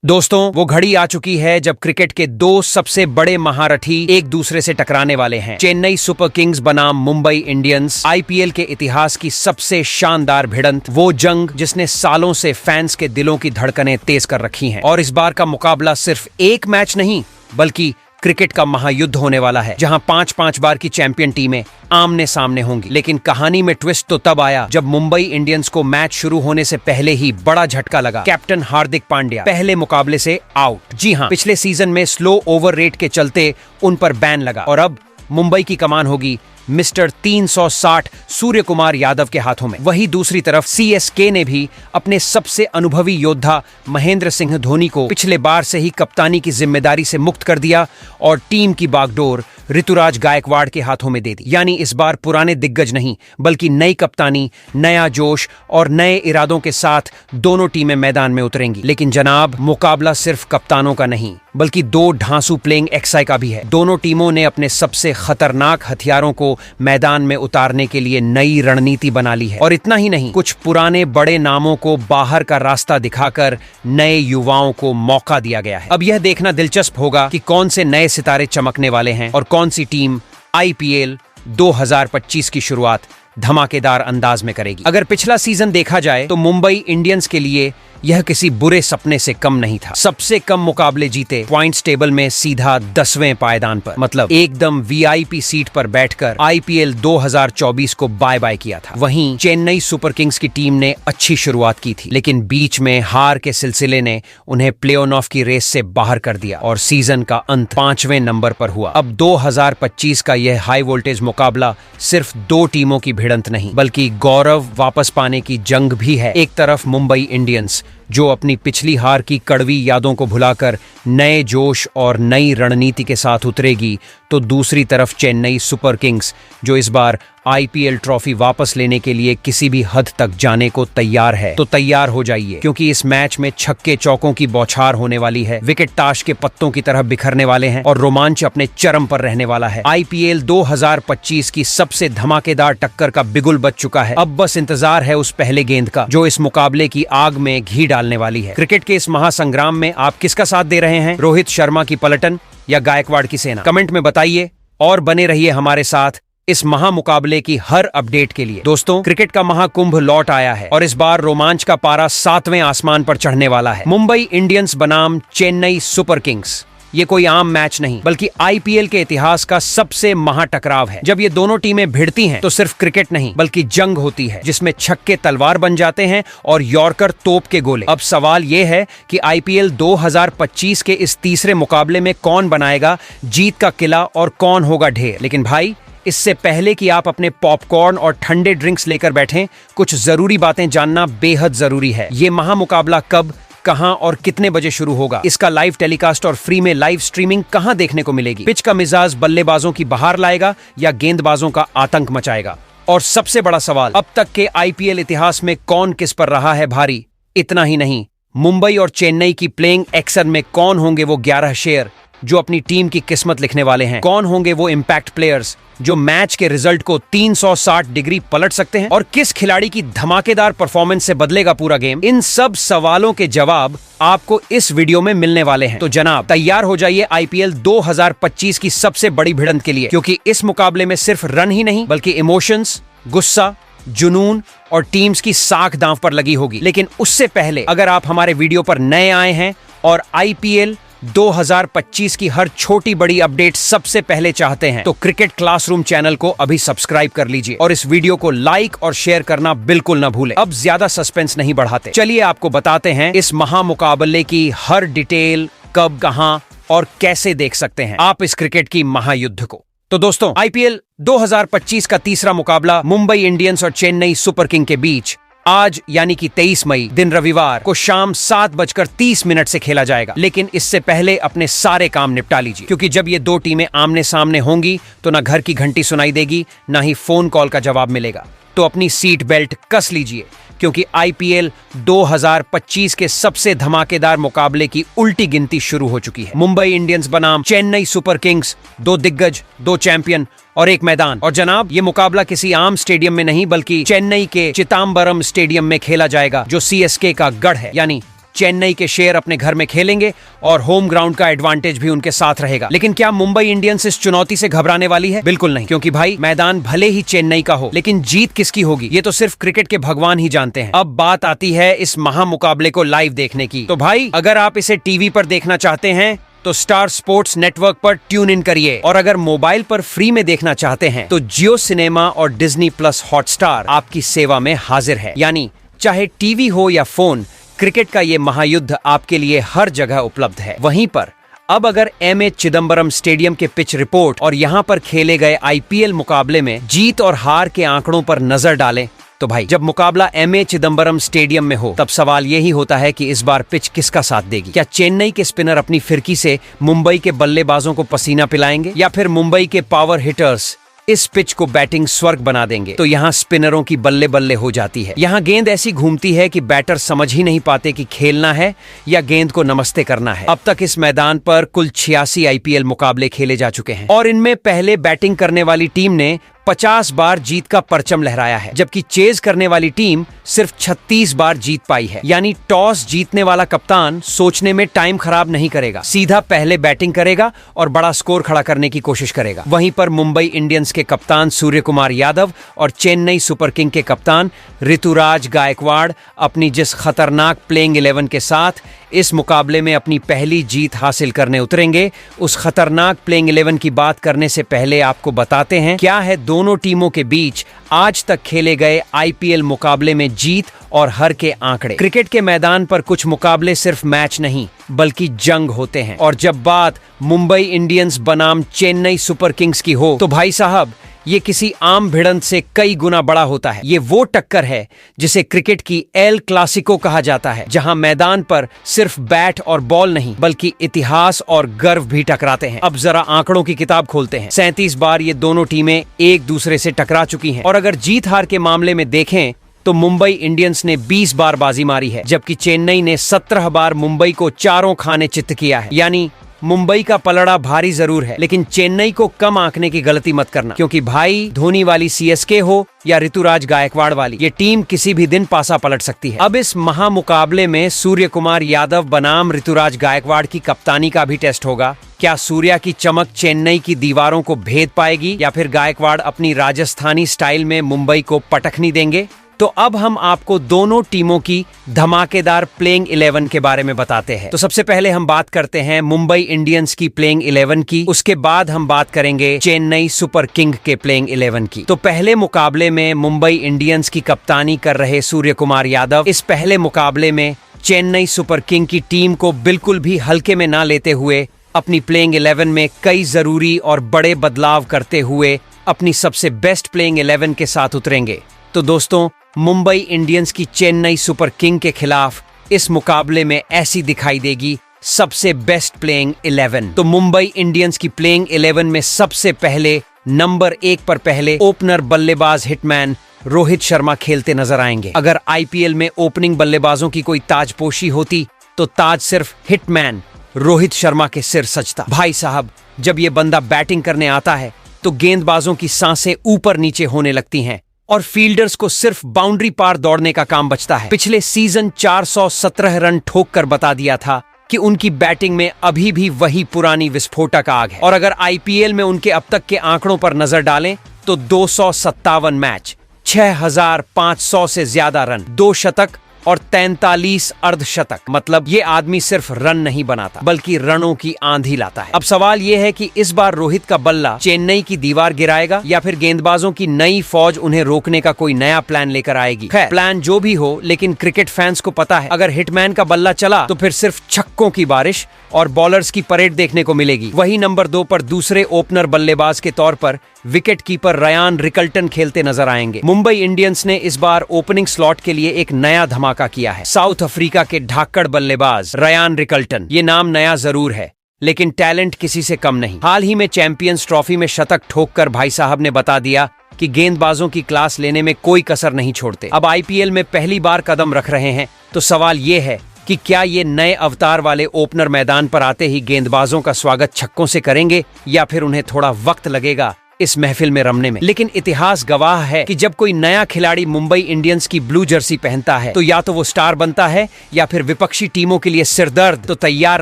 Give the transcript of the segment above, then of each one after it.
दोस्तों, वो घड़ी आ चुकी है जब क्रिकेट के दो सबसे बड़े महारथी एक दूसरे से टकराने वाले हैं। चेन्नई सुपर किंग्स बनाम मुंबई इंडियंस, आईपीएल के इतिहास की सबसे शानदार भिड़ंत, वो जंग जिसने सालों से फैंस के दिलों की धड़कनें तेज कर रखी हैं। और इस बार का मुकाबला सिर्फ एक मैच नहीं बल्कि क्रिकेट का महायुद्ध होने वाला है, जहां 5-5 बार की चैंपियन टीमें आमने सामने होंगी। लेकिन कहानी में ट्विस्ट तो तब आया जब मुंबई इंडियंस को मैच शुरू होने से पहले ही बड़ा झटका लगा। कैप्टन हार्दिक पांड्या पहले मुकाबले से आउट। जी हां, पिछले सीजन में स्लो ओवर रेट के चलते उन पर बैन लगा और अब मुंबई की कमान होगी मिस्टर 360 सूर्य कुमार यादव के हाथों में। वहीं दूसरी तरफ सीएसके ने भी अपने सबसे अनुभवी योद्धा महेंद्र सिंह धोनी को पिछले बार से ही कप्तानी की जिम्मेदारी से मुक्त कर दिया और टीम की बागडोर ऋतुराज गायकवाड़ के हाथों में दे दी। यानी इस बार पुराने दिग्गज नहीं बल्कि नई कप्तानी, नया जोश और नए इरादों के साथ दोनों टीमें मैदान में उतरेंगी। लेकिन जनाब, मुकाबला सिर्फ कप्तानों का नहीं बल्कि दो ढांसू प्लेइंग एक्साई का भी है। दोनों टीमों ने अपने सबसे खतरनाक हथियारों को मैदान में उतारने के लिए नई रणनीति बना ली है। और इतना ही नहीं, कुछ पुराने बड़े नामों को बाहर का रास्ता दिखाकर नए युवाओं को मौका दिया गया है। अब यह देखना दिलचस्प होगा कि कौन से नए सितारे चमकने वाले हैं और कौन सी टीम आईपीएल 2025 की शुरुआत धमाकेदार अंदाज में करेगी। अगर पिछला सीजन देखा जाए तो मुंबई इंडियंस के लिए यह किसी बुरे सपने से कम नहीं था। सबसे कम मुकाबले जीते, पॉइंट्स टेबल में सीधा 10वें पायदान पर, मतलब एकदम वीआईपी सीट पर बैठकर आईपीएल 2024 को बाय बाय किया था। वहीं चेन्नई सुपर किंग्स की टीम ने अच्छी शुरुआत की थी, लेकिन बीच में हार के सिलसिले ने उन्हें प्ले ऑफ की रेस से बाहर कर दिया और सीजन का अंत 5वें नंबर पर हुआ। अब 2025 का यह हाई वोल्टेज मुकाबला सिर्फ दो टीमों की भिड़ंत नहीं बल्कि गौरव वापस पाने की जंग भी है। एक तरफ मुंबई इंडियंस जो अपनी पिछली हार की कड़वी यादों को भुलाकर नए जोश और नई रणनीति के साथ उतरेगी, तो दूसरी तरफ चेन्नई सुपर किंग्स जो इस बार आईपीएल ट्रॉफी वापस लेने के लिए किसी भी हद तक जाने को तैयार है। तो तैयार हो जाइए, क्योंकि इस मैच में छक्के चौकों की बौछार होने वाली है, विकेट ताश के पत्तों की तरह बिखरने वाले हैं और रोमांच अपने चरम पर रहने वाला है। आईपीएल 2025 की सबसे धमाकेदार टक्कर का बिगुल बज चुका है। अब बस इंतजार है उस पहले गेंद का जो इस मुकाबले की आग में घी डालने वाली है। क्रिकेट के इस महासंग्राम में आप किसका साथ दे रहे हैं? रोहित शर्मा की पलटन या गायकवाड़ की सेना? कमेंट में बताइए और बने रहिए हमारे साथ इस महामुकाबले की हर अपडेट के लिए। दोस्तों, क्रिकेट का महाकुंभ लौट आया है और इस बार रोमांच का पारा 7वें आसमान पर चढ़ने वाला है। मुंबई इंडियंस बनाम चेन्नई सुपर किंग्स, ये कोई आम मैच नहीं बल्कि आईपीएल के इतिहास का सबसे महाटकराव है। जब ये दोनों टीमें भिड़ती हैं तो सिर्फ क्रिकेट नहीं बल्कि जंग होती है, जिसमें छक्के तलवार बन जाते हैं और यॉर्कर तोप के गोले। अब सवाल ये है कि आईपीएल 2025 के इस तीसरे मुकाबले में कौन बनाएगा जीत का किला और कौन होगा ढेर। लेकिन भाई, इससे पहले कि आप अपने पॉपकॉर्न और ठंडे ड्रिंक्स लेकर बैठें, कुछ जरूरी बातें जानना बेहद जरूरी है। ये महामुकाबला कब, कहां और कितने बजे शुरू होगा? इसका लाइव टेलीकास्ट और फ्री में लाइव स्ट्रीमिंग कहां देखने को मिलेगी? पिच का मिजाज बल्लेबाजों की बहार लाएगा या गेंदबाजों का आतंक मचाएगा? और सबसे बड़ा सवाल, अब तक के आईपीएल इतिहास में कौन किस पर रहा है भारी? इतना ही नहीं, मुंबई और चेन्नई की प्लेइंग एक्शन में कौन होंगे वो 11 शेर जो अपनी टीम की किस्मत लिखने वाले हैं? कौन होंगे वो इंपैक्ट प्लेयर्स जो मैच के रिजल्ट को 360 डिग्री पलट सकते हैं? और किस खिलाड़ी की धमाकेदार परफॉर्मेंस से बदलेगा पूरा गेम? इन सब सवालों के जवाब आपको इस वीडियो में मिलने वाले हैं। तो जनाब, तैयार हो जाइए आईपीएल 2025 की सबसे बड़ी भिड़ंत के लिए, क्योंकि इस मुकाबले में सिर्फ रन ही नहीं बल्कि इमोशंस, गुस्सा, जुनून और टीम्स की साख दांव पर लगी होगी। लेकिन उससे पहले, अगर आप हमारे वीडियो पर नए आए हैं और आईपीएल 2025 की हर छोटी बड़ी अपडेट सबसे पहले चाहते हैं, तो क्रिकेट क्लासरूम चैनल को अभी सब्सक्राइब कर लीजिए और इस वीडियो को लाइक और शेयर करना बिल्कुल ना भूलें। अब ज्यादा सस्पेंस नहीं बढ़ाते, चलिए आपको बताते हैं इस महामुकाबले की हर डिटेल, कब, कहां और कैसे देख सकते हैं आप इस क्रिकेट की महायुद्ध को। तो दोस्तों, आईपीएल 2025 का तीसरा मुकाबला मुंबई इंडियंस और चेन्नई सुपर किंग के बीच आज यानी कि 23 मई दिन रविवार को शाम 7:30 से खेला जाएगा। लेकिन इससे पहले अपने सारे काम निपटा लीजिए, क्योंकि जब ये दो टीमें आमने सामने होंगी तो ना घर की घंटी सुनाई देगी, ना ही फोन कॉल का जवाब मिलेगा। तो अपनी सीट बेल्ट कस लीजिए, क्योंकि आईपीएल 2025 के सबसे धमाकेदार मुकाबले की उल्टी गिनती शुरू हो चुकी है। मुंबई इंडियंस बनाम चेन्नई सुपर किंग्स, दो दिग्गज, दो चैंपियन और एक मैदान। और जनाब, ये मुकाबला किसी आम स्टेडियम में नहीं बल्कि चेन्नई के चिदम्बरम स्टेडियम में खेला जाएगा, जो सीएसके का गढ़ है। यानी चेन्नई के शेर अपने घर में खेलेंगे और होम ग्राउंड का एडवांटेज भी उनके साथ रहेगा। लेकिन क्या मुंबई इंडियंस इस चुनौती से घबराने वाली है? बिल्कुल नहीं, क्योंकि भाई मैदान भले ही चेन्नई का हो, लेकिन जीत किसकी होगी ये तो सिर्फ क्रिकेट के भगवान ही जानते हैं। अब बात आती है इस महामुकाबले को लाइव देखने की। तो भाई अगर आप इसे टीवी पर देखना चाहते हैं तो स्टार स्पोर्ट्स नेटवर्क पर ट्यून इन करिए, और अगर मोबाइल पर फ्री में देखना चाहते हैं तो जियो सिनेमा और डिज्नी प्लस हॉटस्टार आपकी सेवा में हाजिर है। यानी चाहे टीवी हो या फोन, क्रिकेट का ये महायुद्ध आपके लिए हर जगह उपलब्ध है। वहीं पर अब अगर एम.ए. चिदम्बरम स्टेडियम के पिच रिपोर्ट और यहां पर खेले गए आईपीएल मुकाबले में जीत और हार के आंकड़ों पर नजर डालें तो भाई जब मुकाबला एम.ए. चिदम्बरम स्टेडियम में हो तब सवाल यही होता है कि इस बार पिच किसका साथ देगी। क्या चेन्नई के स्पिनर अपनी फिरकी से मुंबई के बल्लेबाजों को पसीना पिलाएंगे, या फिर मुंबई के पावर हिटर्स इस पिच को बैटिंग स्वर्ग बना देंगे? तो यहाँ स्पिनरों की बल्ले बल्ले हो जाती है। यहाँ गेंद ऐसी घूमती है कि बैटर समझ ही नहीं पाते कि खेलना है या गेंद को नमस्ते करना है। अब तक इस मैदान पर कुल 86 आईपीएल मुकाबले खेले जा चुके हैं और इनमें पहले बैटिंग करने वाली टीम ने 50 बार जीत का परचम लहराया है, जबकि चेज करने वाली टीम सिर्फ 36 बार जीत पाई है। यानी टॉस जीतने वाला कप्तान सोचने में टाइम खराब नहीं करेगा, सीधा पहले बैटिंग करेगा और बड़ा स्कोर खड़ा करने की कोशिश करेगा। वहीं पर मुंबई इंडियंस के कप्तान सूर्य कुमार यादव और चेन्नई सुपर किंग के कप्तान ऋतुराज गायकवाड़ अपनी जिस खतरनाक प्लेइंग 11 के साथ इस मुकाबले में अपनी पहली जीत हासिल करने उतरेंगे, उस खतरनाक प्लेइंग 11 की बात करने से पहले आपको बताते हैं क्या है दोनों टीमों के बीच आज तक खेले गए आईपीएल मुकाबले में जीत और हार के आंकड़े। क्रिकेट के मैदान पर कुछ मुकाबले सिर्फ मैच नहीं बल्कि जंग होते हैं, और जब बात मुंबई इंडियंस बनाम चेन्नई सुपर किंग्स की हो तो भाई साहब ये किसी आम भिड़ंत से कई गुना बड़ा होता है। ये वो टक्कर है जिसे क्रिकेट की एल क्लासिको कहा जाता है, जहां मैदान पर सिर्फ बैट और बॉल नहीं बल्कि इतिहास और गर्व भी टकराते हैं। अब जरा आंकड़ों की किताब खोलते हैं। 37 बार ये दोनों टीमें एक दूसरे से टकरा चुकी हैं, और अगर जीत हार के मामले में देखें तो मुंबई इंडियंस ने 20 बार बाजी मारी है, जबकि चेन्नई ने 17 बार मुंबई को चारों खाने चित्त किया है। यानी मुंबई का पलड़ा भारी जरूर है, लेकिन चेन्नई को कम आंकने की गलती मत करना, क्योंकि भाई धोनी वाली सीएसके हो या ऋतुराज गायकवाड़ वाली, ये टीम किसी भी दिन पासा पलट सकती है। अब इस महामुकाबले में सूर्य कुमार यादव बनाम ऋतुराज गायकवाड़ की कप्तानी का भी टेस्ट होगा। क्या सूर्या की चमक चेन्नई की दीवारों को भेद पाएगी, या फिर गायकवाड़ अपनी राजस्थानी स्टाइल में मुंबई को पटखनी देंगे? तो अब हम आपको दोनों टीमों की धमाकेदार प्लेइंग 11 के बारे में बताते हैं। तो सबसे पहले हम बात करते हैं मुंबई इंडियंस की प्लेइंग 11 की, उसके बाद हम बात करेंगे चेन्नई सुपर किंग के प्लेइंग 11 की। तो पहले मुकाबले में मुंबई इंडियंस की कप्तानी कर रहे सूर्य कुमार यादव इस पहले मुकाबले में चेन्नई सुपर किंग की टीम को बिल्कुल भी हल्के में ना लेते हुए अपनी प्लेइंग 11 में कई जरूरी और बड़े बदलाव करते हुए अपनी सबसे बेस्ट प्लेइंग 11 के साथ उतरेंगे। तो दोस्तों, मुंबई इंडियंस की चेन्नई सुपर किंग के खिलाफ इस मुकाबले में ऐसी दिखाई देगी सबसे बेस्ट प्लेइंग 11। तो मुंबई इंडियंस की प्लेइंग 11 में सबसे पहले नंबर 1 पर पहले ओपनर बल्लेबाज हिटमैन रोहित शर्मा खेलते नजर आएंगे। अगर आईपीएल में ओपनिंग बल्लेबाजों की कोई ताजपोशी होती तो ताज सिर्फ हिटमैन रोहित शर्मा के सिर सजता। भाई साहब, जब ये बंदा बैटिंग करने आता है तो गेंदबाजों की सांसें ऊपर नीचे होने लगती हैं और फील्डर्स को सिर्फ बाउंड्री पार दौड़ने का काम बचता है। पिछले सीजन 417 रन ठोक कर बता दिया था कि उनकी बैटिंग में अभी भी वही पुरानी विस्फोटक आग है, और अगर आईपीएल में उनके अब तक के आंकड़ों पर नजर डालें तो 257 मैच, 6500 से ज्यादा रन, 2 शतक और 43 अर्धशतक। मतलब ये आदमी सिर्फ रन नहीं बनाता बल्कि रनों की आंधी लाता है। अब सवाल ये है कि इस बार रोहित का बल्ला चेन्नई की दीवार गिराएगा या फिर गेंदबाजों की नई फौज उन्हें रोकने का कोई नया प्लान लेकर आएगी। खैर, प्लान जो भी हो, लेकिन क्रिकेट फैंस को पता है अगर हिटमैन का बल्ला चला तो फिर सिर्फ छक्कों की बारिश और बॉलर्स की परेड देखने को मिलेगी। वही नंबर 2 पर दूसरे ओपनर बल्लेबाज के तौर पर विकेट कीपर रयान रिकल्टन खेलते नजर आएंगे। मुंबई इंडियंस ने इस बार ओपनिंग स्लॉट के लिए एक नया धमाका किया है। साउथ अफ्रीका के ढाकड़ बल्लेबाज रयान रिकल्टन। ये नाम नया जरूर है, लेकिन टैलेंट किसी से कम नहीं। हाल ही में चैंपियंस ट्रॉफी में शतक ठोककर भाई साहब ने बता दिया कि गेंदबाजों की क्लास लेने में कोई कसर नहीं छोड़ते। अब आईपीएल में पहली बार कदम रख रहे हैं, तो सवाल ये है कि क्या ये नए अवतार वाले ओपनर मैदान पर आते ही गेंदबाजों का स्वागत छक्कों से करेंगे, या फिर उन्हें थोड़ा वक्त लगेगा इस महफिल में रमने में। लेकिन इतिहास गवाह है कि जब कोई नया खिलाड़ी मुंबई इंडियंस की ब्लू जर्सी पहनता है तो या तो वो स्टार बनता है या फिर विपक्षी टीमों के लिए सिरदर्द। तो तैयार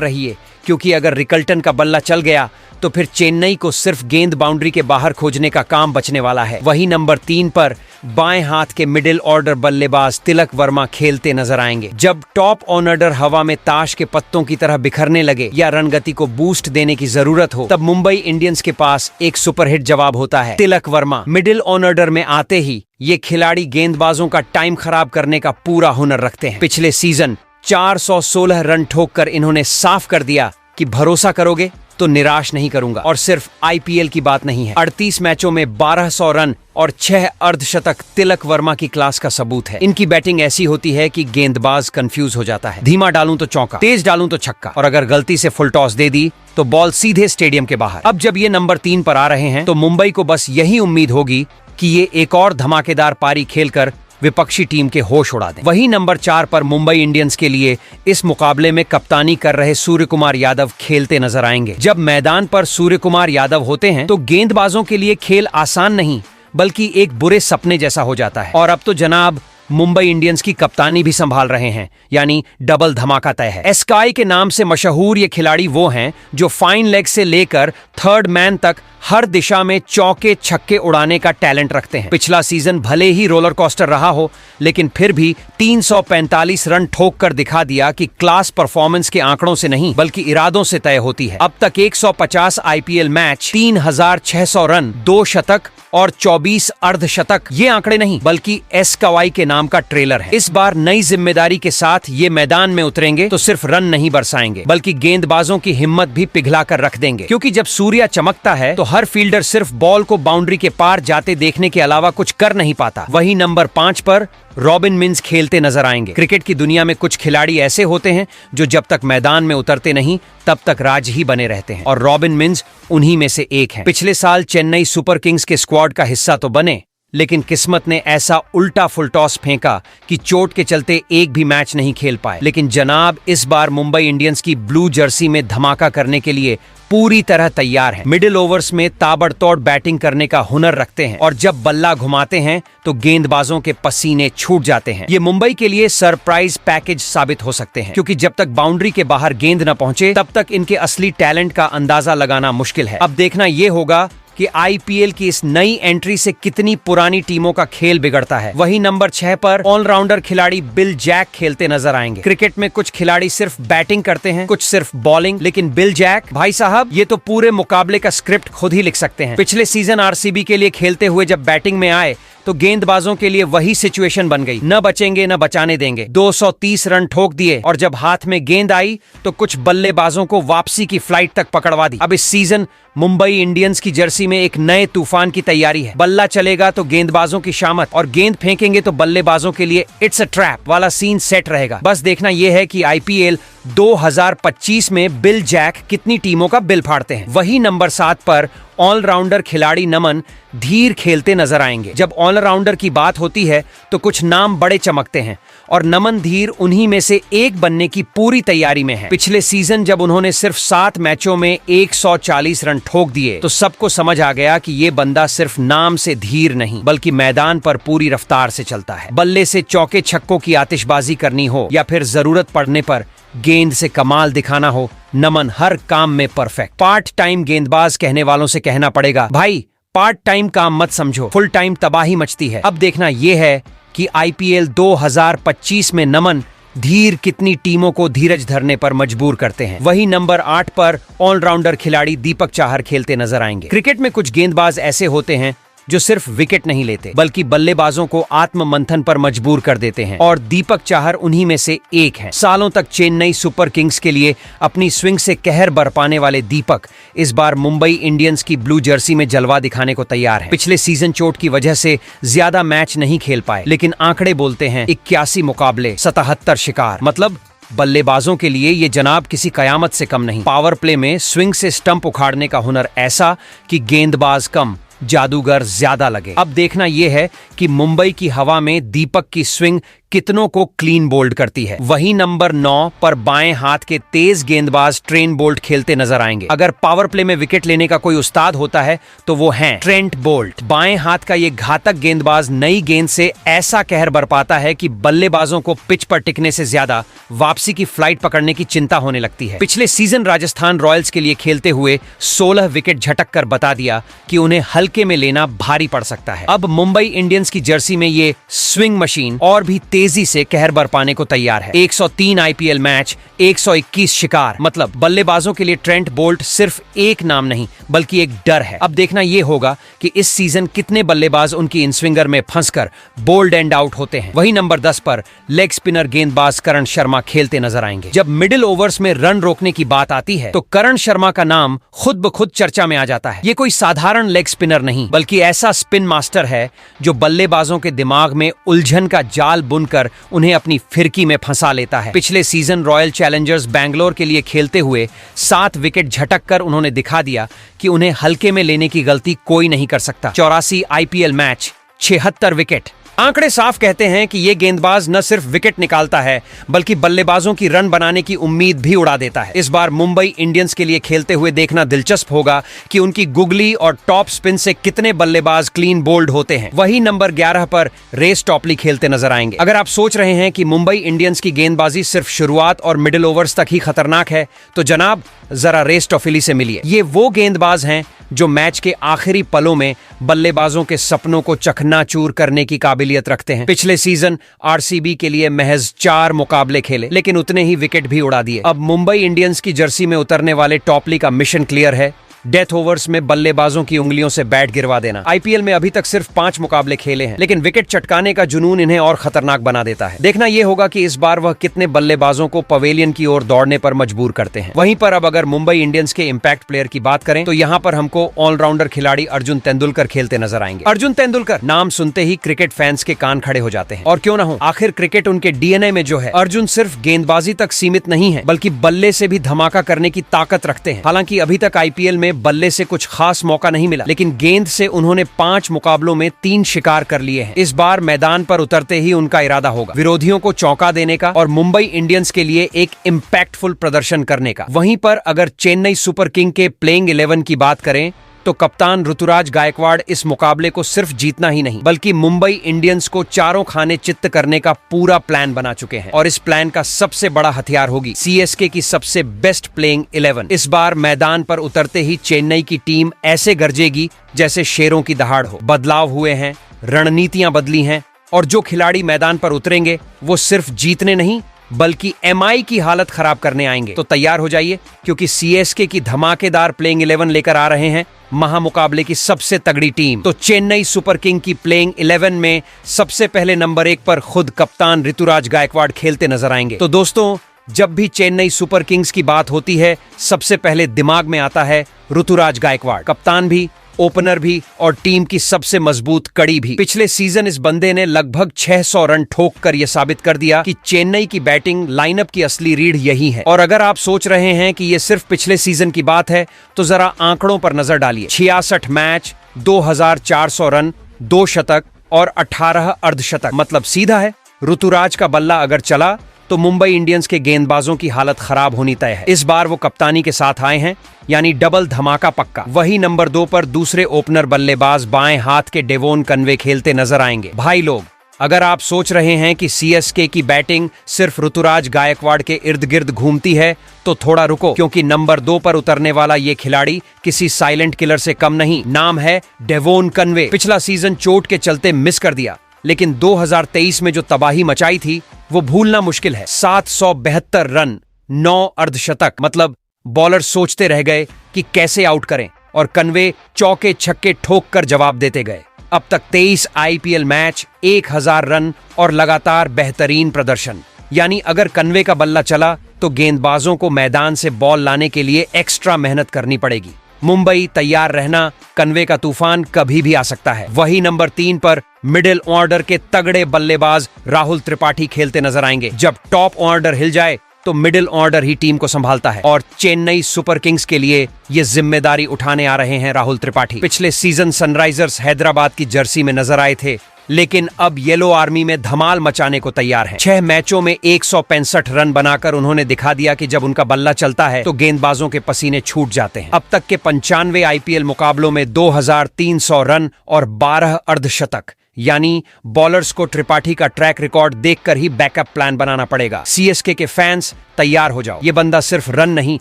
रहिए, क्योंकि अगर रिकल्टन का बल्ला चल गया तो फिर चेन्नई को सिर्फ गेंद बाउंड्री के बाहर खोजने का काम बचने वाला है। वही नंबर 3 पर बाएं हाथ के मिडिल ऑर्डर बल्लेबाज तिलक वर्मा खेलते नजर आएंगे। जब टॉप ऑर्डर हवा में ताश के पत्तों की तरह बिखरने लगे या रणगति को बूस्ट देने की जरूरत हो, तब मुंबई इंडियंस के पास एक सुपरहिट जवाब होता है, तिलक वर्मा। मिडिल ऑर्डर में आते ही ये खिलाड़ी गेंदबाजों का टाइम खराब करने का पूरा हुनर रखते हैं। पिछले सीजन 416 रन ठोककर इन्होंने साफ कर दिया कि भरोसा करोगे तो निराश नहीं करूंगा। और सिर्फ आईपीएल की बात नहीं है, 38 मैचों में 1200 रन और 6 अर्धशतक तिलक वर्मा की क्लास का सबूत है। इनकी बैटिंग ऐसी होती है कि गेंदबाज कंफ्यूज हो जाता है। धीमा डालूं तो चौका, तेज डालूं तो छक्का, और अगर गलती से फुल टॉस दे दी तो बॉल सीधे स्टेडियम के बाहर। अब जब ये नंबर 3 पर आ रहे हैं तो मुंबई को बस यही उम्मीद होगी कि ये एक और धमाकेदार पारी खेलकर विपक्षी टीम के होश उड़ा दें। वही नंबर 4 पर मुंबई इंडियंस के लिए इस मुकाबले में कप्तानी कर रहे सूर्य कुमार यादव खेलते नजर आएंगे। जब मैदान पर सूर्य कुमार यादव होते हैं तो गेंदबाजों के लिए खेल आसान नहीं बल्कि एक बुरे सपने जैसा हो जाता है। और अब तो जनाब मुंबई इंडियंस की कप्तानी भी संभाल रहे हैं, यानी डबल धमाका तय है। स्काई के नाम से मशहूर ये खिलाड़ी वो हैं जो फाइन लेग से लेकर थर्ड मैन तक हर दिशा में चौके छक्के उड़ाने का टैलेंट रखते हैं। पिछला सीजन भले ही रोलर कोस्टर रहा हो, लेकिन फिर भी 345 रन ठोक कर दिखा दिया कि क्लास परफॉर्मेंस के आंकड़ों से नहीं बल्कि इरादों से तय होती है। अब तक 150 आईपीएल मैच, 3600 रन, 2 शतक और 24 अर्धशतक, ये आंकड़े नहीं बल्कि एस कवाई के नाम का ट्रेलर है। इस बार नई जिम्मेदारी के साथ ये मैदान में उतरेंगे तो सिर्फ रन नहीं बरसाएंगे बल्कि गेंदबाजों की हिम्मत भी पिघला कर रख देंगे। क्योंकि जब सूर्य चमकता है तो हर फील्डर सिर्फ बॉल को बाउंड्री के पार जाते देखने के अलावा कुछ कर नहीं पाता। वही नंबर 5 पर रॉबिन मिंज खेलते नजर आएंगे। क्रिकेट की दुनिया में कुछ खिलाड़ी ऐसे होते हैं जो जब तक मैदान में उतरते नहीं तब तक राज ही बने रहते हैं, और रॉबिन मिंज उन्हीं में से एक है। पिछले साल चेन्नई सुपर किंग्स के स्क्वाड का हिस्सा तो बने, लेकिन किस्मत ने ऐसा उल्टा फुल टॉस फेंका कि चोट के चलते एक भी मैच नहीं खेल पाए। लेकिन जनाब इस बार मुंबई इंडियंस की ब्लू जर्सी में धमाका करने के लिए पूरी तरह तैयार है। मिडिल ओवर्स में ताबड़तोड़ बैटिंग करने का हुनर रखते हैं और जब बल्ला घुमाते हैं तो गेंदबाजों के पसीने छूट जाते हैं। ये मुंबई के लिए सरप्राइज पैकेज साबित हो सकते हैं, क्योंकि जब तक बाउंड्री के बाहर गेंद न पहुंचे तब तक इनके असली टैलेंट का अंदाजा लगाना मुश्किल है। अब देखना यह होगा कि आईपीएल की इस नई एंट्री से कितनी पुरानी टीमों का खेल बिगड़ता है। वही नंबर 6 पर ऑलराउंडर खिलाड़ी बिल जैक खेलते नजर आएंगे। क्रिकेट में कुछ खिलाड़ी सिर्फ बैटिंग करते हैं, कुछ सिर्फ बॉलिंग, लेकिन बिल जैक भाई साहब ये तो पूरे मुकाबले का स्क्रिप्ट खुद ही लिख सकते हैं। पिछले सीजन आरसीबी के लिए खेलते हुए जब बैटिंग में आए तो गेंदबाजों के लिए वही सिचुएशन बन गई, न बचेंगे न बचाने देंगे। 230 रन ठोक दिए और जब हाथ में गेंद आई तो कुछ बल्लेबाजों को वापसी की फ्लाइट तक पकड़वा दी। अब इस सीजन मुंबई इंडियंस की जर्सी में एक नए तूफान की तैयारी है। बल्ला चलेगा तो गेंदबाजों की शामत, और गेंद फेंकेंगे तो बल्लेबाजों के लिए इट्स अ ट्रैप वाला सीन सेट रहेगा। बस देखना यह है कि आईपीएल 2025 में बिल जैक कितनी टीमों का बिल फाड़ते हैं। वही नंबर 7 पर ऑलराउंडर खिलाड़ी नमन धीर खेलते नजर आएंगे। जब ऑलराउंडर की बात होती है तो कुछ नाम बड़े चमकते हैं और नमन धीर उन्हीं में से एक बनने की पूरी तैयारी में है। पिछले सीजन जब उन्होंने सिर्फ 7 मैचों में 140 रन ठोक दिए तो सबको समझ आ गया कि ये बंदा सिर्फ नाम से धीर नहीं बल्कि मैदान पर पूरी रफ्तार से चलता है। बल्ले से चौके छक्कों की आतिशबाजी करनी हो या फिर जरूरत पड़ने पर गेंद से कमाल दिखाना हो, नमन हर काम में परफेक्ट। पार्ट टाइम गेंदबाज कहने वालों से कहना पड़ेगा, भाई पार्ट टाइम काम मत समझो, फुल टाइम तबाही मचती है। अब देखना यह है कि आईपीएल 2025 में नमन धीर कितनी टीमों को धीरज धरने पर मजबूर करते हैं। वही नंबर 8 पर ऑलराउंडर खिलाड़ी दीपक चाहर खेलते नजर आएंगे। क्रिकेट में कुछ गेंदबाज ऐसे होते हैं जो सिर्फ विकेट नहीं लेते बल्कि बल्लेबाजों को आत्म मंथन पर मजबूर कर देते हैं, और दीपक चाहर उन्हीं में से एक हैं। सालों तक चेन्नई सुपर किंग्स के लिए अपनी स्विंग से कहर बरपाने वाले दीपक इस बार मुंबई इंडियंस की ब्लू जर्सी में जलवा दिखाने को तैयार हैं। पिछले सीजन चोट की वजह से ज्यादा मैच नहीं खेल पाए, लेकिन आंकड़े बोलते हैं 81 मुकाबले, 77 शिकार, मतलब बल्लेबाजों के लिए ये जनाब किसी कयामत से कम नहीं। पावर प्ले में स्विंग से स्टंप उखाड़ने का हुनर ऐसा कि गेंदबाज कम जादूगर ज्यादा लगे। अब देखना यह है कि मुंबई की हवा में दीपक की स्विंग कितनों को क्लीन बोल्ड करती है। वहीं नंबर 9 पर बाएं हाथ के तेज गेंदबाज ट्रेंट बोल्ट खेलते नजर आएंगे। अगर पावर प्ले में विकेट लेने का कोई उस्ताद होता है तो वो है ट्रेंट बोल्ट। बाएं हाथ का ये घातक गेंदबाज नई गेंद से ऐसा कहर बरपाता है कि बल्लेबाजों को पिच पर टिकने से ज्यादा वापसी की फ्लाइट पकड़ने की चिंता होने लगती है। पिछले सीजन राजस्थान रॉयल्स के लिए खेलते हुए 16 विकेट झटक कर बता दिया कि उन्हें हल्के में लेना भारी पड़ सकता है। अब मुंबई इंडियंस की जर्सी में ये स्विंग मशीन और भी तेजी से कहर बरपाने को तैयार है। 103 आईपीएल मैच, 121 शिकार, मतलब बल्लेबाजों के लिए ट्रेंट बोल्ट सिर्फ एक नाम नहीं बल्कि एक डर है। अब देखना यह होगा कि इस सीजन कितने बल्लेबाज उनकी इन स्विंगर में फंसकर बोल्ड एंड आउट होते हैं। वहीं नंबर 10 पर लेग स्पिनर गेंदबाज करण शर्मा खेलते नजर आएंगे। जब मिडिल ओवर्स में रन रोकने की बात आती है तो करण शर्मा का नाम खुद ब खुद चर्चा में आ जाता है। ये कोई साधारण लेग स्पिनर नहीं बल्कि ऐसा स्पिन मास्टर है जो बल्लेबाजों के दिमाग में उलझन का जाल बुनकर उन्हें अपनी फिरकी में फंसा लेता है। पिछले सीजन रॉयल चैलेंजर्स बैंगलोर के लिए खेलते हुए 7 विकेट झटक कर उन्होंने दिखा दिया कि उन्हें हल्के में लेने की गलती कोई नहीं कर सकता। 84 आईपीएल मैच, 76 विकेट। आंकड़े साफ कहते हैं कि यह गेंदबाज न सिर्फ विकेट निकालता है बल्कि बल्लेबाजों की रन बनाने की उम्मीद भी उड़ा देता है। इस बार मुंबई इंडियंस के लिए खेलते हुए देखना दिलचस्प होगा कि उनकी गुगली और टॉप स्पिन से कितने बल्लेबाज क्लीन बोल्ड होते हैं। वहीं नंबर 11 पर रेस टॉपली खेलते नजर आएंगे। अगर आप सोच रहे हैं कि मुंबई इंडियंस की गेंदबाजी सिर्फ शुरुआत और मिडिल ओवर्स तक ही खतरनाक है तो जनाब जरा रेस टॉफिली से मिलिए। ये वो गेंदबाज हैं जो मैच के आखिरी पलों में बल्लेबाजों के सपनों को चकनाचूर करने की काबिलियत रखते हैं। पिछले सीजन आरसीबी के लिए महज 4 मुकाबले खेले लेकिन उतने ही विकेट भी उड़ा दिए। अब मुंबई इंडियंस की जर्सी में उतरने वाले टॉपली का मिशन क्लियर है, डेथ ओवर्स में बल्लेबाजों की उंगलियों से बैट गिरवा देना। आईपीएल में अभी तक सिर्फ 5 मुकाबले खेले हैं लेकिन विकेट चटकाने का जुनून इन्हें और खतरनाक बना देता है। देखना यह होगा कि इस बार वह कितने बल्लेबाजों को पवेलियन की ओर दौड़ने पर मजबूर करते हैं। वहीं पर अब अगर मुंबई इंडियंस के इंपैक्ट प्लेयर की बात करें तो यहाँ पर हमको ऑलराउंडर खिलाड़ी अर्जुन तेंदुलकर खेलते नजर आएंगे। अर्जुन तेंदुलकर नाम सुनते ही क्रिकेट फैंस के कान खड़े हो जाते हैं और क्यों ना हो, आखिर क्रिकेट उनके डीएनए में जो है। अर्जुन सिर्फ गेंदबाजी तक सीमित नहीं है बल्कि बल्ले से भी धमाका करने की ताकत रखते हैं। हालांकि अभी तक आईपीएल में बल्ले से कुछ खास मौका नहीं मिला लेकिन गेंद से उन्होंने 5 मुकाबलों में 3 शिकार कर लिए हैं। इस बार मैदान पर उतरते ही उनका इरादा होगा विरोधियों को चौंका देने का और मुंबई इंडियंस के लिए एक इम्पैक्टफुल प्रदर्शन करने का। वहीं पर अगर चेन्नई सुपर किंग के प्लेइंग 11 की बात करें तो कप्तान ऋतुराज गायकवाड़ इस मुकाबले को सिर्फ जीतना ही नहीं बल्कि मुंबई इंडियंस को चारों खाने चित्त करने का पूरा प्लान बना चुके हैं और इस प्लान का सबसे बड़ा हथियार होगी सीएसके की सबसे बेस्ट प्लेइंग 11। इस बार मैदान पर उतरते ही चेन्नई की टीम ऐसे गरजेगी जैसे शेरों की दहाड़ हो। बदलाव हुए हैं, रणनीतियां बदली हैं और जो खिलाड़ी मैदान पर उतरेंगे वो सिर्फ जीतने नहीं बल्कि एमआई की हालत खराब करने आएंगे। तो तैयार हो जाइए क्योंकि सीएसके की धमाकेदार प्लेइंग 11 लेकर आ रहे हैं महामुकाबले की सबसे तगड़ी टीम। तो चेन्नई सुपर किंग की प्लेइंग 11 में सबसे पहले नंबर 1 पर खुद कप्तान ऋतुराज गायकवाड़ खेलते नजर आएंगे। तो दोस्तों, जब भी चेन्नई सुपर किंग्स की बात होती है सबसे पहले दिमाग में आता है ऋतुराज गायकवाड़, कप्तान भी, ओपनर भी और टीम की सबसे मजबूत कड़ी भी। पिछले सीजन इस बंदे ने लगभग 600 रन ठोक कर यह साबित कर दिया कि चेन्नई की बैटिंग लाइनअप की असली रीढ़ यही है। और अगर आप सोच रहे हैं कि यह सिर्फ पिछले सीजन की बात है तो जरा आंकड़ों पर नजर डालिए। 66 मैच, 2400 रन, 2 शतक और 18 अर्धशतक, मतलब सीधा है ऋतुराज का बल्ला अगर चला तो मुंबई इंडियंस के गेंदबाजों की हालत खराब होनी तय है। इस बार वो कप्तानी के साथ आए हैं यानी डबल धमाका पक्का। वही नंबर 2 पर दूसरे ओपनर बल्लेबाज बाएं हाथ के डेवोन कन्वे खेलते नजर आएंगे। भाई लोग, अगर आप सोच रहे हैं कि सीएसके की बैटिंग सिर्फ ऋतुराज गायकवाड़ के इर्द गिर्द घूमती है तो थोड़ा रुको क्योंकि नंबर 2 पर उतरने वाला ये खिलाड़ी किसी साइलेंट किलर से कम नहीं। नाम है डेवोन कन्वे। पिछला सीजन चोट के चलते मिस कर दिया लेकिन 2023 में जो तबाही मचाई थी वो भूलना मुश्किल है। 772 रन, 9 अर्धशतक, मतलब बॉलर सोचते रह गए कि कैसे आउट करें और कन्वे चौके छक्के ठोक कर जवाब देते गए। अब तक 23 आईपीएल मैच, 1000 रन और लगातार बेहतरीन प्रदर्शन। यानी अगर कन्वे का बल्ला चला तो गेंदबाजों को मैदान से बॉल लाने के लिए एक्स्ट्रा मेहनत करनी पड़ेगी। मुंबई तैयार रहना, कन्वे का तूफान कभी भी आ सकता है। वही नंबर 3 पर मिडिल ऑर्डर के तगड़े बल्लेबाज राहुल त्रिपाठी खेलते नजर आएंगे। जब टॉप ऑर्डर हिल जाए तो मिडिल ऑर्डर ही टीम को संभालता है और चेन्नई सुपर किंग्स के लिए ये जिम्मेदारी उठाने आ रहे हैं राहुल त्रिपाठी। पिछले सीजन सनराइजर्स हैदराबाद की जर्सी में नजर आए थे लेकिन अब येलो आर्मी में धमाल मचाने को तैयार हैं। 6 मैचों में 165 रन बनाकर उन्होंने दिखा दिया कि जब उनका बल्ला चलता है तो गेंदबाजों के पसीने छूट जाते हैं। अब तक के 95 आईपीएल मुकाबलों में 2300 रन और 12 अर्धशतक, यानी बॉलर्स को त्रिपाठी का ट्रैक रिकॉर्ड देखकर ही बैकअप प्लान बनाना पड़ेगा। सीएसके के फैंस तैयार हो जाओ, ये बंदा सिर्फ रन नहीं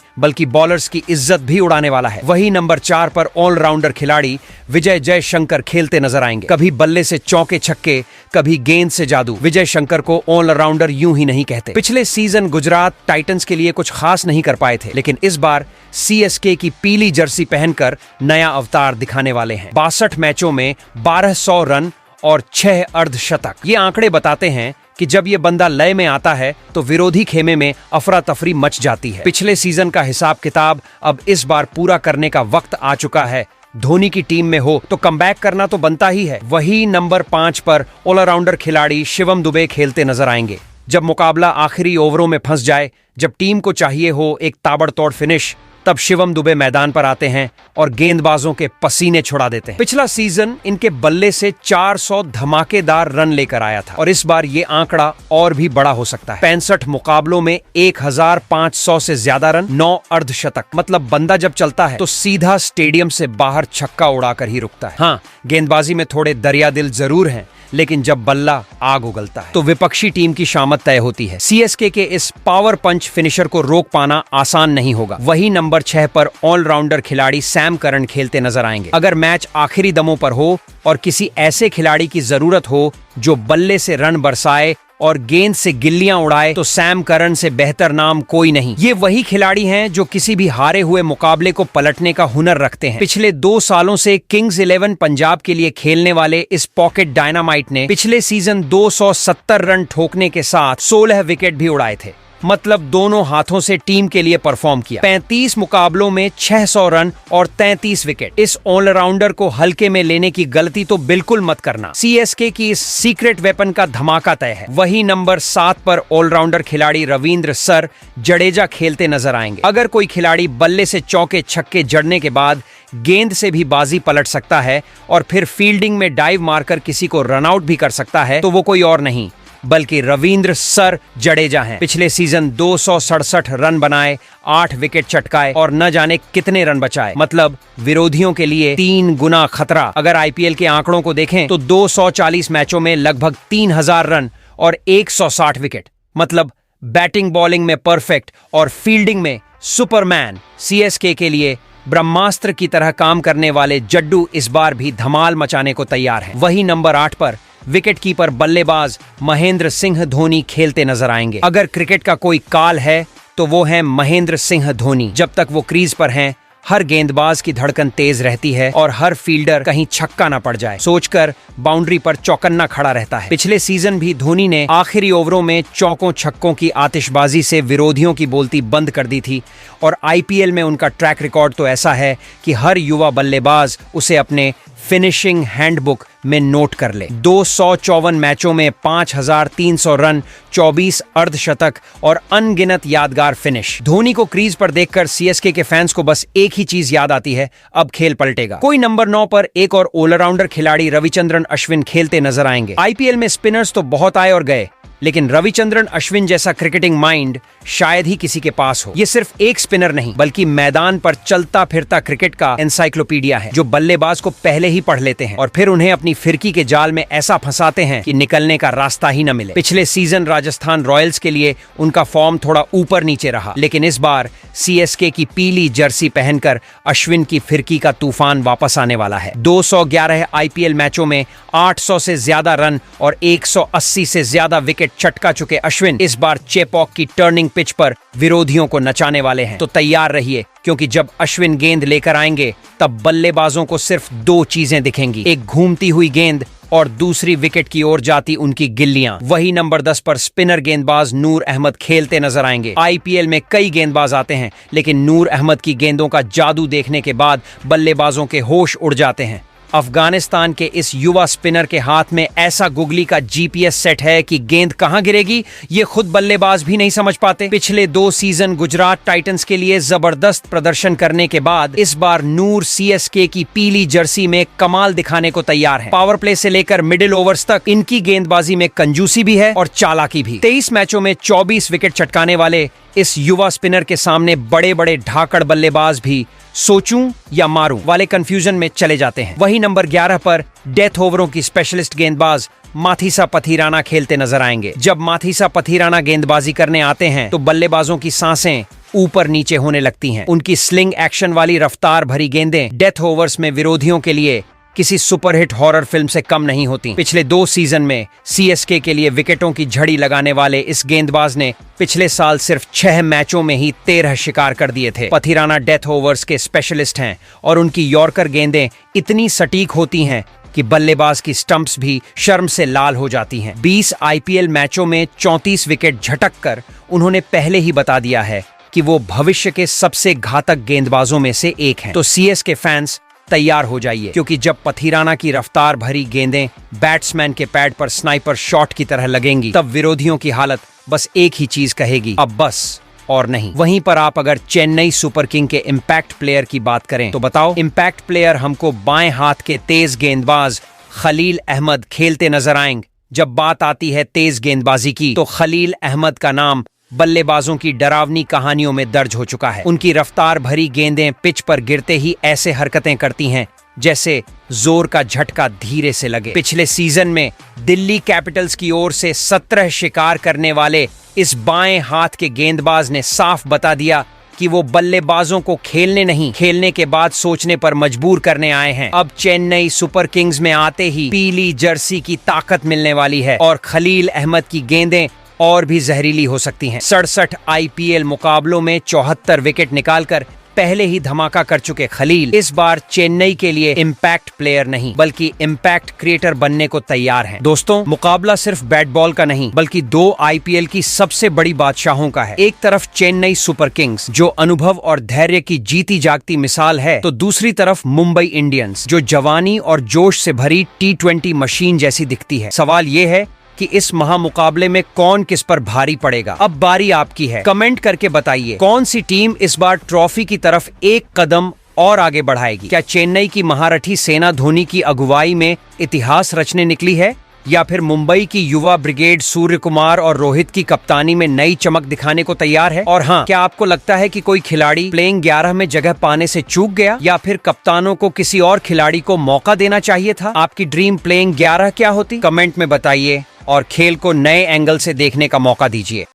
बल्कि बॉलर्स की इज्जत भी उड़ाने वाला है। वही नंबर 4 पर ऑलराउंडर खिलाड़ी विजय जयशंकर खेलते नजर आएंगे। कभी बल्ले से चौके छक्के, कभी गेंद से जादू। विजय शंकर को ऑलराउंडर यूं ही नहीं कहते। पिछले सीजन गुजरात टाइटंस के लिए कुछ खास नहीं कर पाए थे, लेकिन इस बार सीएसके की पीली जर्सी पहनकर नया अवतार दिखाने वाले हैं। 62 मैचों में 1200 रन और 6 अर्धशतक। ये आंकड़े बताते हैं कि जब ये बंदा लय में आता है तो विरोधी खेमे में अफरा तफरी मच जाती है। पिछले सीजन का हिसाब किताब अब इस बार पूरा करने का वक्त आ चुका है। धोनी की टीम में हो तो कमबैक करना तो बनता ही है। वही नंबर 5 पर ऑलराउंडर खिलाड़ी शिवम दुबे खेलते नजर आएंगे। जब मुकाबला आखिरी ओवरों में फंस जाए, जब टीम को चाहिए हो एक ताबड़तोड़ फिनिश, तब शिवम दुबे मैदान पर आते हैं और गेंदबाजों के पसीने छुड़ा देते हैं। पिछला सीजन इनके बल्ले से 400 धमाकेदार रन लेकर आया था और इस बार ये आंकड़ा और भी बड़ा हो सकता है। 65 मुकाबलों में 1500 से ज्यादा रन, 9 अर्धशतक। मतलब बंदा जब चलता है तो सीधा स्टेडियम से बाहर छक्का उड़ाकर ही रुकता है। हाँ, गेंदबाजी में थोड़े दरिया दिल जरूर हैं, लेकिन जब बल्ला आग उगलता है तो विपक्षी टीम की शामत तय होती है। सीएसके के इस पावर पंच फिनिशर को रोक पाना आसान नहीं होगा। वही नंबर 6 पर ऑलराउंडर खिलाड़ी सैम करन खेलते नजर आएंगे। अगर मैच आखिरी दमों पर हो और किसी ऐसे खिलाड़ी की जरूरत हो जो बल्ले से रन बरसाए और गेंद से गिल्लियां उड़ाए, तो सैम करन से बेहतर नाम कोई नहीं। ये वही खिलाड़ी हैं जो किसी भी हारे हुए मुकाबले को पलटने का हुनर रखते हैं। पिछले 2 सालों से किंग्स 11 पंजाब के लिए खेलने वाले इस पॉकेट डायनामाइट ने पिछले सीजन 270 रन ठोकने के साथ 16 विकेट भी उड़ाए थे। मतलब दोनों हाथों से टीम के लिए परफॉर्म किया। 35 मुकाबलों में 600 रन और 33 विकेट। इस ऑलराउंडर को हल्के में लेने की गलती तो बिल्कुल मत करना। सीएसके की इस सीक्रेट वेपन का धमाका तय है। वही नंबर 7 पर ऑलराउंडर खिलाड़ी रविंद्र सर जडेजा खेलते नजर आएंगे। अगर कोई खिलाड़ी बल्ले से चौके छक्के जड़ने के बाद गेंद से भी बाजी पलट सकता है और फिर फील्डिंग में डाइव मारकर किसी को रन आउट भी कर सकता है, तो वो कोई और नहीं बल्कि रविंद्र सर जडेजा हैं। पिछले सीजन 267 रन बनाए, 8 विकेट चटकाए और न जाने कितने रन बचाए। मतलब विरोधियों के लिए 3 गुना खतरा। अगर आईपीएल के आंकड़ों को देखें तो 240 मैचों में लगभग 3000 रन और 160 विकेट। मतलब बैटिंग बॉलिंग में परफेक्ट और फील्डिंग में सुपरमैन। सीएसके के लिए ब्रह्मास्त्र की तरह काम करने वाले जड्डू इस बार भी धमाल मचाने को तैयार हैं। वही नंबर 8 पर विकेट कीपर बल्लेबाज महेंद्र सिंह धोनी खेलते नजर आएंगे। अगर क्रिकेट का कोई काल है तो वो है महेंद्र सिंह धोनी। जब तक वो क्रीज पर हैं, हर गेंदबाज की धड़कन तेज रहती है और हर फील्डर कहीं छक्का ना पड़ जाए सोचकर बाउंड्री पर चौकन्ना खड़ा रहता है। पिछले सीजन भी धोनी ने आखिरी ओवरों में चौकों छक्कों की आतिशबाजी से विरोधियों की बोलती बंद कर दी थी और आईपीएल में उनका ट्रैक रिकॉर्ड तो ऐसा है कि हर युवा बल्लेबाज उसे अपने फिनिशिंग हैंडबुक में नोट कर ले। 254 मैचों में 5300 रन, 24 अर्धशतक और अनगिनत यादगार फिनिश। धोनी को क्रीज पर देखकर सीएसके के फैंस को बस एक ही चीज याद आती है, अब खेल पलटेगा। कोई नंबर 9 पर एक और ऑलराउंडर खिलाड़ी रविचंद्रन अश्विन खेलते नजर आएंगे। आईपीएल में स्पिनर्स तो बहुत आए और गए, लेकिन रविचंद्रन अश्विन जैसा क्रिकेटिंग माइंड शायद ही किसी के पास हो। ये सिर्फ एक स्पिनर नहीं बल्कि मैदान पर चलता फिरता क्रिकेट का एनसाइक्लोपीडिया है, जो बल्लेबाज को पहले ही पढ़ लेते हैं और फिर उन्हें अपनी फिरकी के जाल में ऐसा फंसाते हैं कि निकलने का रास्ता ही न मिले। पिछले सीजन राजस्थान रॉयल्स के लिए उनका फॉर्म थोड़ा ऊपर नीचे रहा, लेकिन इस बार सीएसके की पीली जर्सी पहनकर अश्विन की फिरकी का तूफान वापस आने वाला है। 211 आईपीएल मैचों में 800 से ज्यादा रन और 180 से ज्यादा विकेट चटका चुके अश्विन इस बार चेपॉक की टर्निंग पिच पर विरोधियों को नचाने वाले हैं। तो तैयार रहिए, क्योंकि जब अश्विन गेंद लेकर आएंगे तब बल्लेबाजों को सिर्फ 2 चीजें दिखेंगी, एक घूमती हुई गेंद और दूसरी विकेट की ओर जाती उनकी गिल्लियां। वही नंबर 10 पर स्पिनर गेंदबाज नूर अहमद खेलते नजर आएंगे। आईपीएल में कई गेंदबाज आते हैं, लेकिन नूर अहमद की गेंदों का जादू देखने के बाद बल्लेबाजों के होश उड़ जाते हैं। अफगानिस्तान के इस युवा स्पिनर के हाथ में ऐसा गुगली का जीपीएस सेट है कि गेंद कहां गिरेगी ये खुद बल्लेबाज भी नहीं समझ पाते। पिछले 2 सीजन गुजरात टाइटंस के लिए जबरदस्त प्रदर्शन करने के बाद इस बार नूर सीएसके की पीली जर्सी में कमाल दिखाने को तैयार है। पावर प्ले से लेकर मिडिल ओवर्स तक इनकी गेंदबाजी में कंजूसी भी है और चालाकी भी। 23 मैचों में 24 विकेट चटकाने वाले इस युवा स्पिनर के सामने बड़े बड़े ढाकड़ बल्लेबाज भी सोचूं या मारूं वाले कंफ्यूजन में चले जाते हैं। वही नंबर 11 पर डेथ ओवरों की स्पेशलिस्ट गेंदबाज माथीसा पथीराना खेलते नजर आएंगे। जब माथीसा पथीराना गेंदबाजी करने आते हैं तो बल्लेबाजों की सांसें ऊपर नीचे होने लगती हैं। उनकी स्लिंग एक्शन वाली रफ्तार भरी गेंदें डेथ ओवर्स में विरोधियों के लिए किसी सुपरहिट हॉरर फिल्म से कम नहीं होती। पिछले 2 सीजन में सीएसके के लिए विकेटों की झड़ी लगाने वाले इस गेंदबाज ने पिछले साल सिर्फ 6 मैचों में ही 13 शिकार कर दिए थे। पथीराना डेथ ओवर्स के स्पेशलिस्ट हैं और उनकी यॉर्कर गेंदें इतनी सटीक होती हैं कि बल्लेबाज की स्टंप्स भी शर्म से लाल हो जाती हैं। 20 आईपीएल मैचों में 34 विकेट झटक कर उन्होंने पहले ही बता दिया है कि वो भविष्य के सबसे घातक गेंदबाजों में से एक हैं। तो सीएसके फैंस तैयार हो जाइए, क्योंकि जब पथीराना की रफ्तार भरी गेंदें बैट्समैन के पैड पर स्नाइपर शॉट की तरह लगेंगी तब विरोधियों की हालत बस एक ही चीज कहेगी, अब बस और नहीं। वहीं पर आप अगर चेन्नई सुपर किंग के इम्पैक्ट प्लेयर की बात करें तो बताओ, इम्पैक्ट प्लेयर हमको बाएं हाथ के तेज गेंदबाज खलील अहमद खेलते नजर आएंगे। जब बात आती है तेज गेंदबाजी की तो खलील अहमद का नाम बल्लेबाजों की डरावनी कहानियों में दर्ज हो चुका है। उनकी रफ्तार भरी गेंदें पिच पर गिरते ही ऐसे हरकतें करती हैं जैसे जोर का झटका धीरे से लगे। पिछले सीजन में दिल्ली कैपिटल्स की ओर से 17 शिकार करने वाले इस बाएं हाथ के गेंदबाज ने साफ बता दिया कि वो बल्लेबाजों को खेलने नहीं, खेलने के बाद सोचने पर मजबूर करने आए हैं। अब चेन्नई सुपर किंग्स में आते ही पीली जर्सी की ताकत मिलने वाली है और खलील अहमद की गेंदें और भी जहरीली हो सकती हैं। 67 आईपीएल मुकाबलों में 74 विकेट निकालकर पहले ही धमाका कर चुके खलील इस बार चेन्नई के लिए इम्पैक्ट प्लेयर नहीं बल्कि इम्पैक्ट क्रिएटर बनने को तैयार हैं। दोस्तों, मुकाबला सिर्फ बैट बॉल का नहीं बल्कि 2 आईपीएल की सबसे बड़ी बादशाहों का है। एक तरफ चेन्नई सुपर किंग्स जो अनुभव और धैर्य की जीती जागती मिसाल है, तो दूसरी तरफ मुंबई इंडियंस जो जवानी और जोश से भरी T20 मशीन जैसी दिखती है। सवाल ये है कि इस महामुकाबले में कौन किस पर भारी पड़ेगा। अब बारी आपकी है, कमेंट करके बताइए कौन सी टीम इस बार ट्रॉफी की तरफ एक कदम और आगे बढ़ाएगी। क्या चेन्नई की महारथी सेना धोनी की अगुवाई में इतिहास रचने निकली है या फिर मुंबई की युवा ब्रिगेड सूर्य कुमार और रोहित की कप्तानी में नई चमक दिखाने को तैयार है? और हाँ, क्या आपको लगता है कि कोई खिलाड़ी प्लेइंग 11 में जगह पाने से चूक गया या फिर कप्तानों को किसी और खिलाड़ी को मौका देना चाहिए था? आपकी ड्रीम प्लेइंग 11 क्या होती? कमेंट में बताइए और खेल को नए एंगल से देखने का मौका दीजिए।